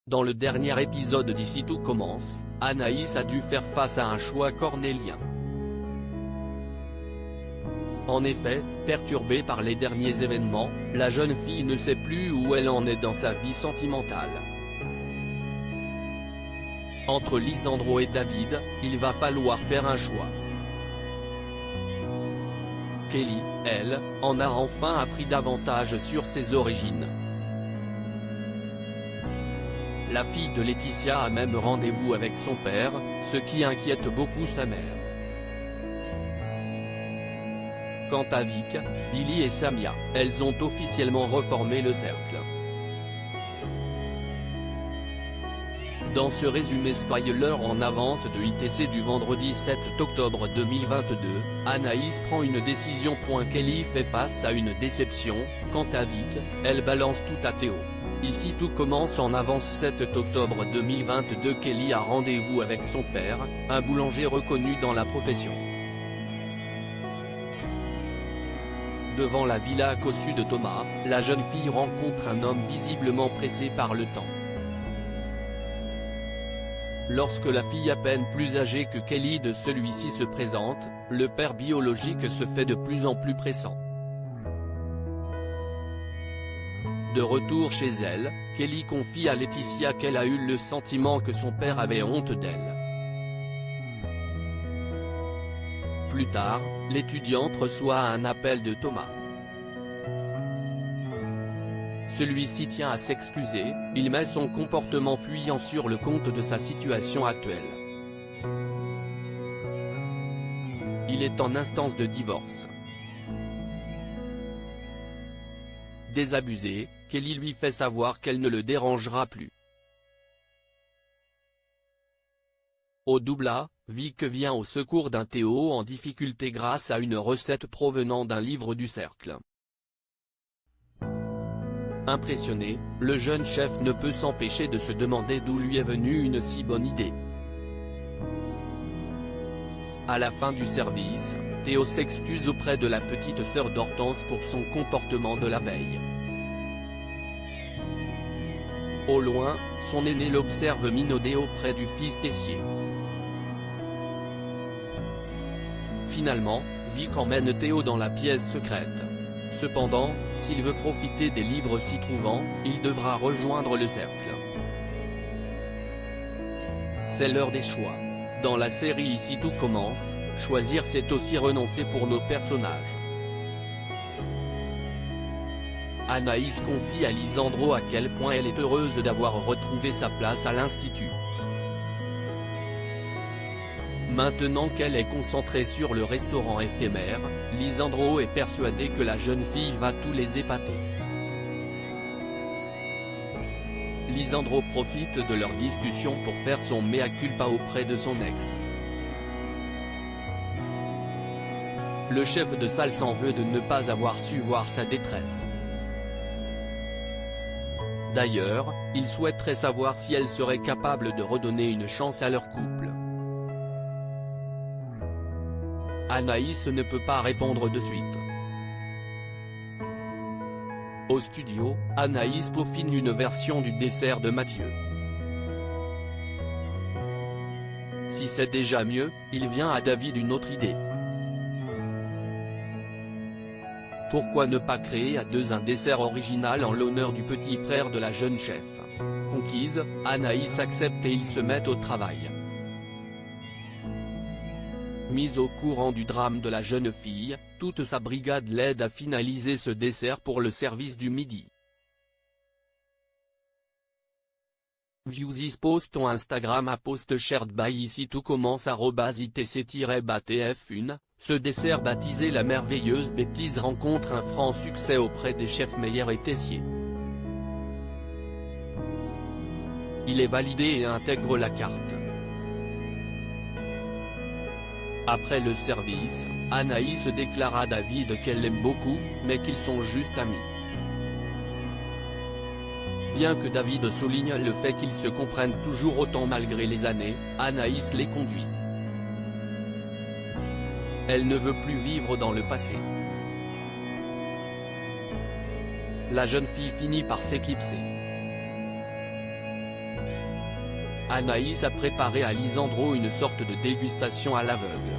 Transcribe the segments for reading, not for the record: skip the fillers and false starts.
Dans le dernier épisode d'Ici tout commence, Anaïs a dû faire face à un choix cornélien. En effet, perturbée par les derniers événements, la jeune fille ne sait plus où elle en est dans sa vie sentimentale. Entre Lisandro et David, il va falloir faire un choix. Kelly, elle, en a enfin appris davantage sur ses origines. La fille de Laetitia a même rendez-vous avec son père, ce qui inquiète beaucoup sa mère. Quant à Vic, Billy et Samia, elles ont officiellement reformé le cercle. Dans ce résumé spoiler en avance de ITC du vendredi 7 octobre 2022, Anaïs prend une décision. Kelly fait face à une déception. Quant à Vic, elle balance tout à Théo. Ici tout commence en avance 7 octobre 2022. Kelly a rendez-vous avec son père, un boulanger reconnu dans la profession. Devant la villa cossue de Thomas, la jeune fille rencontre un homme visiblement pressé par le temps. Lorsque la fille à peine plus âgée que Kelly de celui-ci se présente, le père biologique se fait de plus en plus pressant. De retour chez elle, Kelly confie à Laetitia qu'elle a eu le sentiment que son père avait honte d'elle. Plus tard, l'étudiante reçoit un appel de Thomas. Celui-ci tient à s'excuser, il met son comportement fuyant sur le compte de sa situation actuelle. Il est en instance de divorce. Désabusée, Kelly lui fait savoir qu'elle ne le dérangera plus. Au doubla, Vic vient au secours d'un Théo en difficulté grâce à une recette provenant d'un livre du cercle. Impressionné, le jeune chef ne peut s'empêcher de se demander d'où lui est venue une si bonne idée. À la fin du service, Théo s'excuse auprès de la petite sœur d'Hortense pour son comportement de la veille. Au loin, son aîné l'observe minauder auprès du fils Tessier. Finalement, Vic emmène Théo dans la pièce secrète. Cependant, s'il veut profiter des livres s'y trouvant, il devra rejoindre le cercle. C'est l'heure des choix. Dans la série Ici tout commence, choisir c'est aussi renoncer pour nos personnages. Anaïs confie à Lisandro à quel point elle est heureuse d'avoir retrouvé sa place à l'institut. Maintenant qu'elle est concentrée sur le restaurant éphémère, Lisandro est persuadé que la jeune fille va tous les épater. Lisandro profite de leur discussion pour faire son mea culpa auprès de son ex. Le chef de salle s'en veut de ne pas avoir su voir sa détresse. D'ailleurs, il souhaiterait savoir si elle serait capable de redonner une chance à leur couple. Anaïs ne peut pas répondre de suite. Au studio, Anaïs peaufine une version du dessert de Mathieu. Si c'est déjà mieux, il vient à David une autre idée. Pourquoi ne pas créer à deux un dessert original en l'honneur du petit frère de la jeune chef? Conquise, Anaïs accepte et ils se mettent au travail. Mise au courant du drame de la jeune fille, toute sa brigade l'aide à finaliser ce dessert pour le service du midi. View this post on Instagram à post shared by Ici tout commence @itc-batf1, ce dessert baptisé la merveilleuse bêtise rencontre un franc succès auprès des chefs Meyer et Tessier. Il est validé et intègre la carte. Après le service, Anaïs déclare à David qu'elle l'aime beaucoup, mais qu'ils sont juste amis. Bien que David souligne le fait qu'ils se comprennent toujours autant malgré les années, Anaïs les conduit. Elle ne veut plus vivre dans le passé. La jeune fille finit par s'éclipser. Anaïs a préparé à Lisandro une sorte de dégustation à l'aveugle.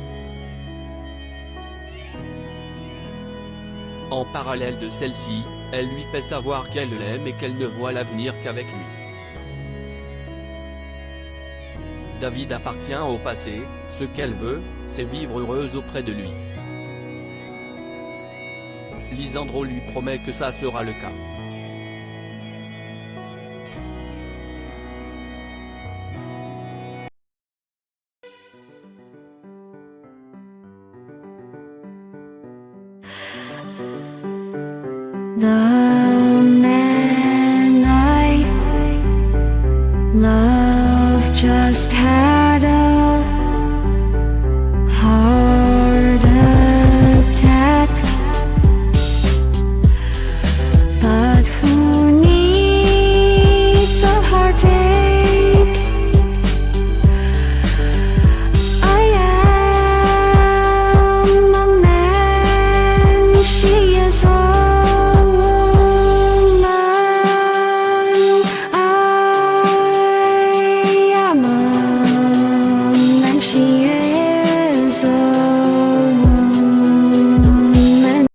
En parallèle de celle-ci, elle lui fait savoir qu'elle l'aime et qu'elle ne voit l'avenir qu'avec lui. David appartient au passé, ce qu'elle veut, c'est vivre heureuse auprès de lui. Lisandro lui promet que ça sera le cas. 나